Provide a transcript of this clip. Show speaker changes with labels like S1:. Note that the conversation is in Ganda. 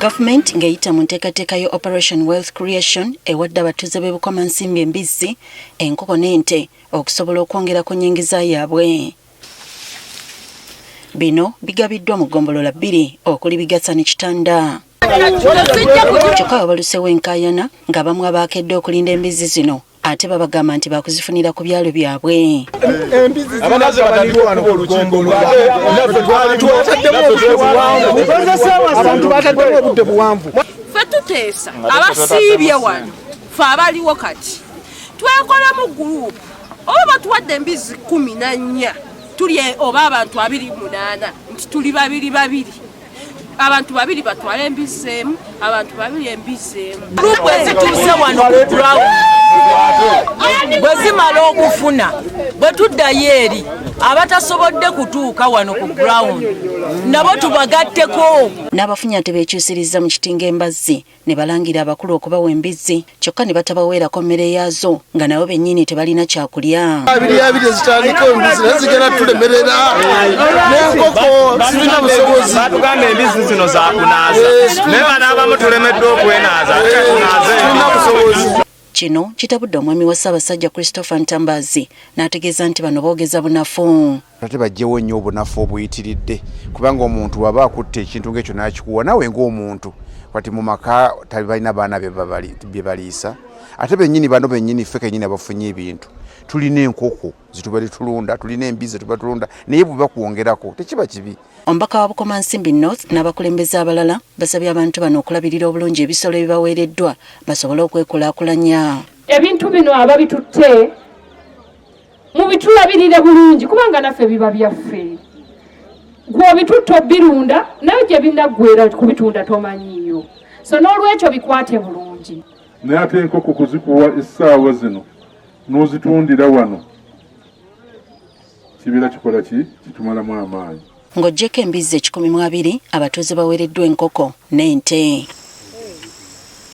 S1: Government ng'eyita mu nteekateeka yo Operation Wealth Creation ewadde abatuuze b'e Bukomansimbi Embizzi enkoko n'ente okusobola okwongera ku nnyingiza yaabwe. Bino bigabiddwa mu ggombolola 2 okuli Bigasa ne Kitanda. Kyokka babaluseewo enkaayana ng'abamu abaakedde okulinda embizzi zino ate babagamba nti baakuzifunira ku byalo byabwe.
S2: Ffe tuteesa abasiibye wano ffe abaliwo kati twekolamu gurupu oba batuwadde embizzi 14 tuli oba abantu 28 nti tuli babiri abantu 2 batwala embizzi emu abantu 2 embizzi emu.
S3: Gurupu ezituuse wano ku ground bwe zimala okufuna bwe tuddayo eri abatasobodde kutuuka wano ku ground nabo tubagatteko.
S1: N'abafunye ate bekyusizza mu kitinga Embizz ne balangira abakulu okubawa embizzi kyokka ne batabaweerako mmere yaazo nga nabo benyini tebalina kyakulya.
S4: Abiri zitandika embizzi nazigenda tulemerera n'enkoko zirina busobozi.
S5: Batugamba embizzi zino zaakunaaza naye bano abamu tulemeddwa okwenaaza tulina busobozi.
S1: Kino kitabudde omwami wa Ssaabasajja Christopher Ntambazi n'ategeeza nti bano boogeza bunafu.
S6: Ate bajjewo nnyo obunafu obuyitiridde kubanga omuntu bw'aba akutte ekintu ng'ekyo n'akikuwa naawe ng'omuntu kati mu maka tabalina baana bye baliisa ate bennyini bano bennyini ffe kennyini abafunye ebintu tulina enkoko zituba tulunda tulina embizzi tuba tulunda naye bwe bakwongerako tekiba kibi.
S1: Omubaka wa Bukomansimbi North n'abakulembeze abalala basabye abantu bano okulabirira obulungi ebisolo ebibaweereddwa basobole okwekulaakulanya.
S7: Ebintu bino ababitutte mubitulabirire bulungi kubanga naffe biba byaffe. Gw'obitutta birunda naye gye binaggweera kubitunda tomanyiyo. So n'olwekyo bikwate bulungi.
S8: Naye ate enkoko kuzikuwa essaawa zino n'ozitundira wano kibeera kikola ki kitumalamu amaanyi.
S1: Ng'oggyeko embizzi 12 abatuuze baweereddwa enkoko n'ente.